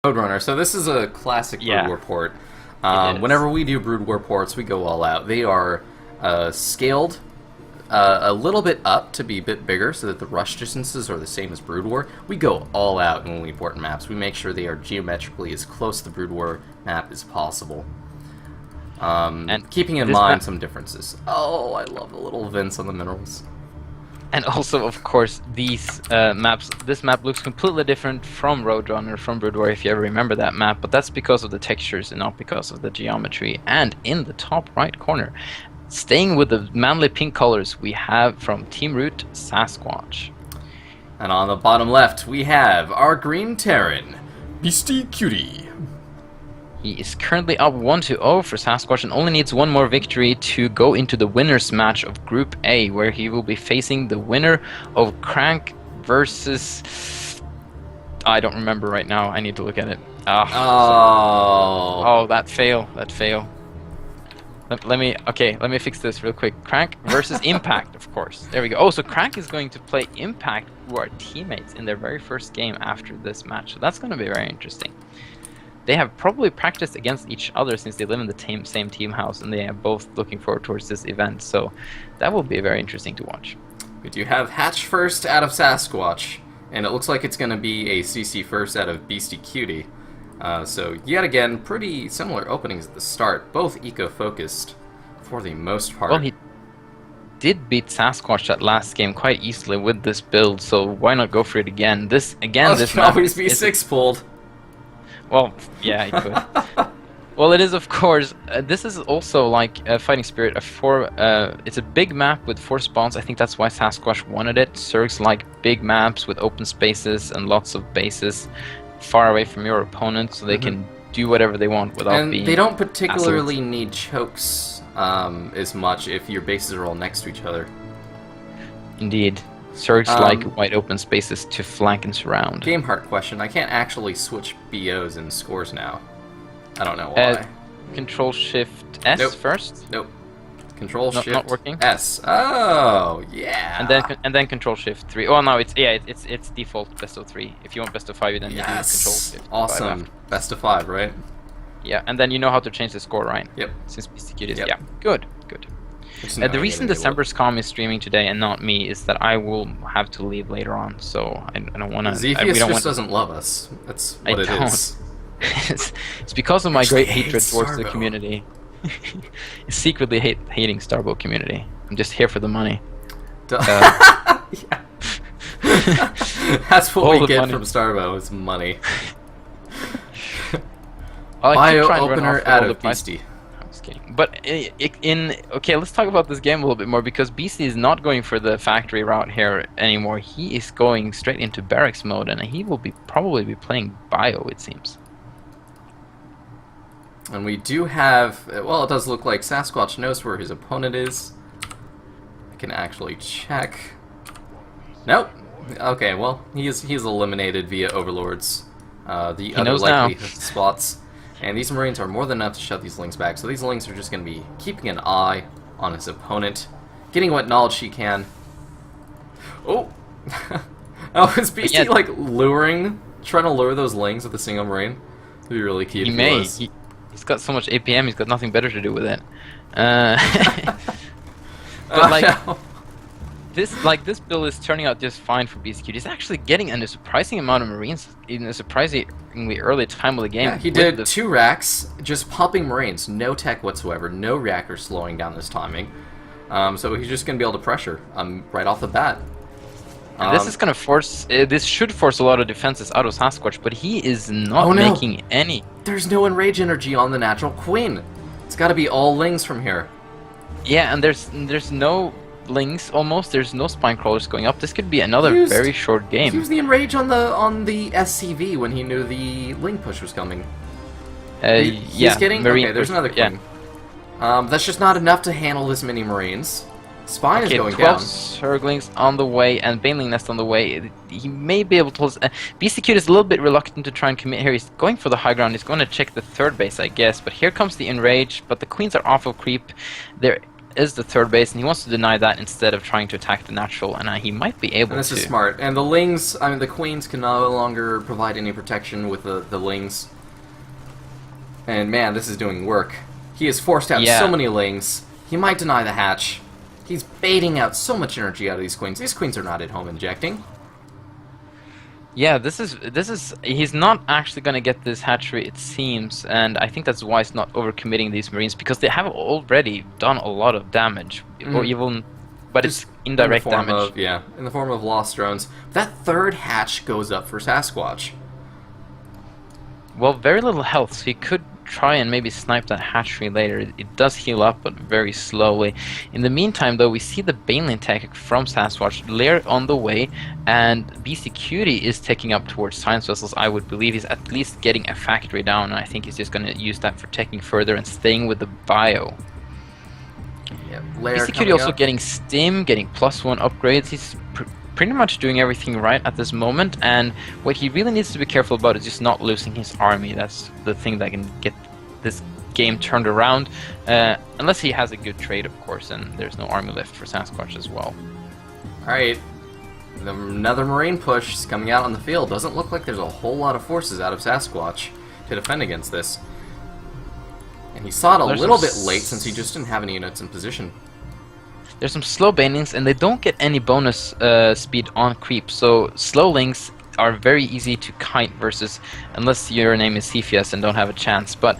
Roadrunner. So this is a classic Yeah, Brood War port. it is. Whenever we do Brood War ports, we go all out. They are scaled a little bit up to be a bit bigger so that the rush distances are the same as Brood War. We go all out when we port maps. We make sure they are geometrically as close to the Brood War map as possible. And keeping in mind some differences. Oh, I love the little vents on the minerals. And also, of course, these maps. This map looks completely different from Roadrunner, from Brood War, if you ever remember that map. But that's because of the textures and not because of the geometry. And in the top right corner, staying with the manly pink colors, we have from Team Root Sasquatch. And on the bottom left, we have our green Terran, Beastyqt. He is currently up 1-0 for Sasquatch and only needs one more victory to go into the winner's match of Group A, where he will be facing the winner of Crank versus... I don't remember right now. I need to look at it. Oh, that fail. That fail. Let me fix this real quick. Crank versus Impact, of course. There we go. Oh, so Crank is going to play Impact, who are teammates in their very first game after this match. So that's going to be very interesting. They have probably practiced against each other since they live in the same team house, and they are both looking forward towards this event. So that will be very interesting to watch. We do have Hatch first out of Sasquatch, and it looks like it's going to be a CC first out of Beastyqt. So yet again, pretty similar openings at the start, both eco-focused for the most part. Well, he did beat Sasquatch that last game quite easily with this build, so why not go for it again? This can always be 6 pulled. Well, yeah, it could. Well, it is, of course. This is also like Fighting Spirit. It's a big map with 4 spawns. I think that's why Sasquatch wanted it. Zergs like big maps with open spaces and lots of bases far away from your opponent, so they can do whatever they want without being. And they don't particularly need chokes as much if your bases are all next to each other. Indeed. Zergs like wide open spaces to flank and surround. Game heart question. I can't actually switch BOs and scores now. I don't know why. Control Shift S first? Nope. Control Shift not working? S. Oh, yeah. And then Control Shift 3. Oh no, it's default best of 3. If you want best of 5, then you do Control Shift. Awesome. Best of 5, right? Yeah, and then you know how to change the score, right? Yep. Since Beastyqt is good. The reason December's.com is streaming today and not me is that I will have to leave later on, so I don't want to. Zephyus just doesn't love us. That's what it is. It's because of my great hatred towards Starbow. the community. Secretly hating Starbow community. I'm just here for the money. Yeah. That's what we get money from Starbow, is money. Bio opener out of Beasty. But okay, let's talk about this game a little bit more, because Beasty is not going for the factory route here anymore. He is going straight into barracks mode, and he will probably be playing Bio, it seems. And we do have, well, it does look like Sasquatch knows where his opponent is. I can actually check. Nope. Okay, well, he's eliminated via Overlords. The other likely spots. And these Marines are more than enough to shut these Lings back, so these Lings are just going to be keeping an eye on his opponent, getting what knowledge he can. Oh! Oh, is Beasty, like, trying to lure those Lings with a single Marine? That'd be really cute. He may. He's got so much APM, he's got nothing better to do with it. But, this build is turning out just fine for Beastyqt. He's actually getting a surprising amount of Marines in a surprisingly early time of the game. Yeah, he did 2 racks, just popping Marines, no tech whatsoever, no reactor slowing down this timing. So he's just going to be able to pressure right off the bat. And this is going to force, this should force a lot of defenses out of Sasquatch, but he is not making any. There's no enrage energy on the natural queen. It's got to be all Lings from here. Yeah, and there's no Lings almost. There's no spine crawlers going up. This could be another very short game. He used the enrage on the SCV when he knew the Ling push was coming. He's getting okay. There's another queen. Yeah. That's just not enough to handle this many Marines. Spine is going 12 down. Zerglings on the way and Baneling Nest on the way. He may be able to. Beastyqt is a little bit reluctant to try and commit here. He's going for the high ground. He's going to check the 3rd base, I guess. But here comes the enrage. But the queens are awful creep. They're is the third base, and he wants to deny that instead of trying to attack the natural, and he might be able to. And this is smart. And the lings, I mean, the queens can no longer provide any protection with the lings. And man, this is doing work. He is forced out so many lings. He might deny the hatch. He's baiting out so much energy out of these queens. These queens are not at home injecting. Yeah, this is he's not actually going to get this hatchery, it seems, and I think that's why he's not overcommitting these Marines, because they have already done a lot of damage, or even, but it's indirect damage. In the form of lost drones. That third hatch goes up for Sasquatch. Well, very little health, so he could try and maybe snipe that hatchery later. It does heal up, but very slowly. In the meantime, though, we see the Baneling tech from Sasquatch layer on the way, and Beastyqt is taking up towards science vessels. I would believe he's at least getting a factory down, and I think he's just going to use that for taking further and staying with the bio. Yep, Beastyqt also getting stim, getting +1 upgrades. He's pretty much doing everything right at this moment, and what he really needs to be careful about is just not losing his army. That's the thing that can get this game turned around, unless he has a good trade, of course, and there's no army left for Sasquatch as well. Alright, another Marine push is coming out on the field. Doesn't look like there's a whole lot of forces out of Sasquatch to defend against this. And he saw it a little bit late since he just didn't have any units in position. There's some slow banelings, and they don't get any bonus speed on creep, so slow links are very easy to kite versus, unless your name is Cepheus and don't have a chance. But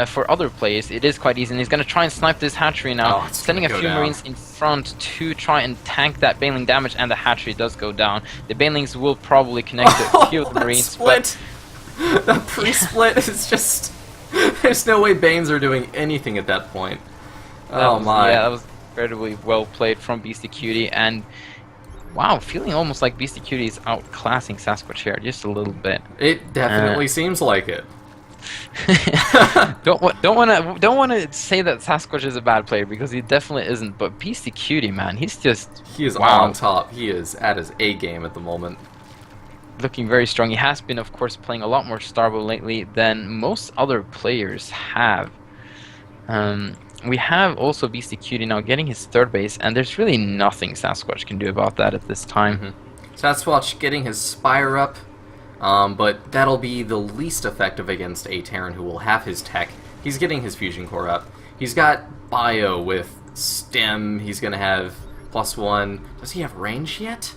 for other players, it is quite easy, and he's going to try and snipe this hatchery now, sending a few Marines in front to try and tank that baneling damage, and the hatchery does go down. The banelings will probably connect to a few of the Marines. Split! That pre-split is just... There's no way Banes are doing anything at that point. Oh my. Yeah, that was incredibly well played from Beastyqt, and wow, feeling almost like Beastyqt is outclassing Sasquatch here just a little bit. It definitely seems like it. don't want to say that Sasquatch is a bad player, because he definitely isn't. But Beastyqt, man, he is on top. He is at his A game at the moment. Looking very strong. He has been, of course, playing a lot more Starbow lately than most other players have. We have also Beastyqt now getting his third base, and there's really nothing Sasquatch can do about that at this time. Sasquatch getting his Spire up, but that'll be the least effective against a Terran who will have his tech. He's getting his Fusion Core up. He's got Bio with Stem. He's going to have +1. Does he have range yet?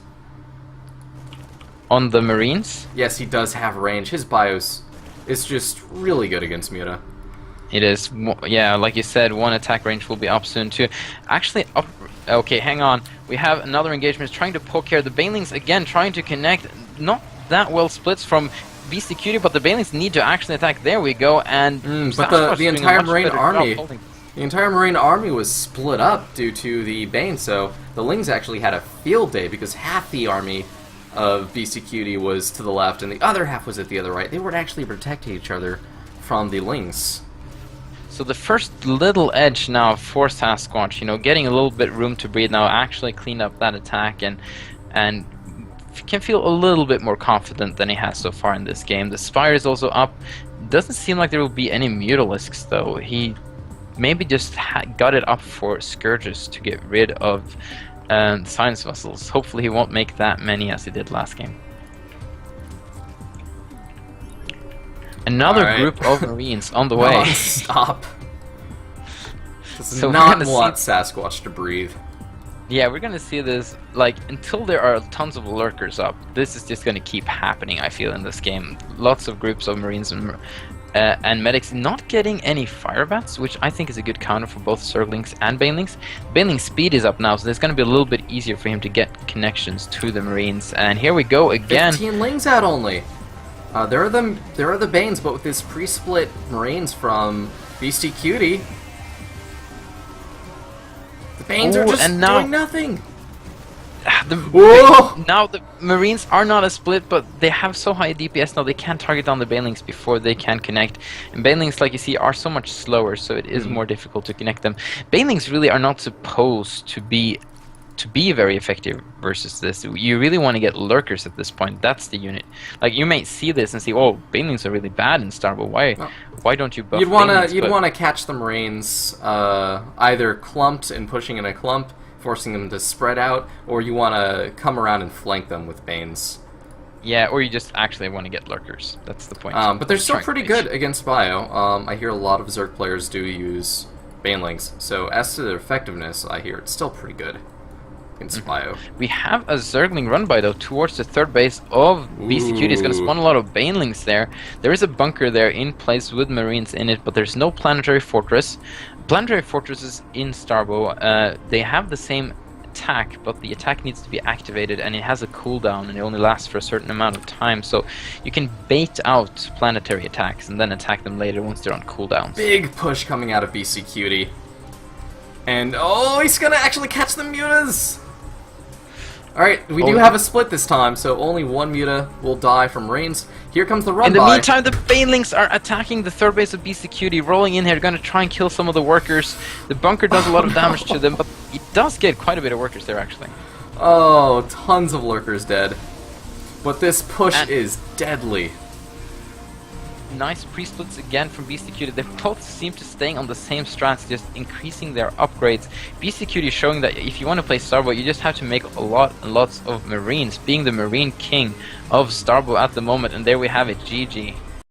On the Marines? Yes, he does have range. His Bios is just really good against Muta. It is, yeah, like you said, one attack range will be up soon too. Actually, okay, hang on. We have another engagement trying to poke here. The Banelings again trying to connect. Not that well splits from Beastyqt, but the Banelings need to actually attack. There we go, and but the entire Marine army, the entire Marine army was split up due to the Bane. So the Lings actually had a field day, because half the army of Beastyqt was to the left and the other half was at the other right. They weren't actually protecting each other from the Lings. So the first little edge now for Sasquatch, you know, getting a little bit room to breathe now, actually clean up that attack, and can feel a little bit more confident than he has so far in this game. The Spire is also up. Doesn't seem like there will be any Mutalisks though. He maybe just got it up for Scourges to get rid of Science Vessels. Hopefully he won't make that many as he did last game. Another group of Marines on the way. No, stop. Does not want Sasquatch to breathe. Yeah, we're gonna see this, like, until there are tons of lurkers up. This is just gonna keep happening, I feel, in this game. Lots of groups of Marines and medics not getting any fire bats, which I think is a good counter for both Zerglings and Banelings. Baneling's speed is up now, so it's gonna be a little bit easier for him to get connections to the Marines. And here we go again. 15 Lings out only. There are the Banes, but with this pre-split Marines from Beastyqt, the Banes are just doing nothing. Now the Marines are not a split, but they have so high DPS now they can't target down the Banelings before they can connect. And Banelings, like you see, are so much slower, so it is more difficult to connect them. Banelings really are not supposed to be to be very effective versus this, you really want to get lurkers at this point. That's the unit. Like, you may see this and see, oh, banelings are really bad in Starbow. Why don't you buff banelings? You'd want to catch the Marines either clumped and pushing in a clump, forcing them to spread out, or you want to come around and flank them with Banes. Yeah, or you just actually want to get lurkers. That's the point. But they're still pretty good against bio. I hear a lot of Zerg players do use banelings, so as to their effectiveness, I hear it's still pretty good against bio. We have a Zergling run by though towards the third base of Beastyqt. It's going to spawn a lot of banelings there. There is a bunker there in place with Marines in it, but there's no planetary fortress. Planetary fortresses in Starbow, they have the same attack, but the attack needs to be activated and it has a cooldown and it only lasts for a certain amount of time, so you can bait out planetary attacks and then attack them later once they're on cooldowns. Big push coming out of Beastyqt. And oh, he's gonna actually catch the mutas! Alright, we do have a split this time, so only one muta will die from Marines. Here comes the run by. In the meantime, the banelings are attacking the third base of Beastyqt, rolling in here, gonna try and kill some of the workers. The bunker does a lot of damage to them, but it does get quite a bit of workers there, actually. Oh, tons of lurkers dead. But this push is deadly. Nice pre-splits again from Beastyqt. They both seem to staying on the same strats, just increasing their upgrades. Beastyqt is showing that if you want to play Starbow, you just have to make a lot and lots of Marines, being the Marine king of Starbow at the moment. And there we have it, GG.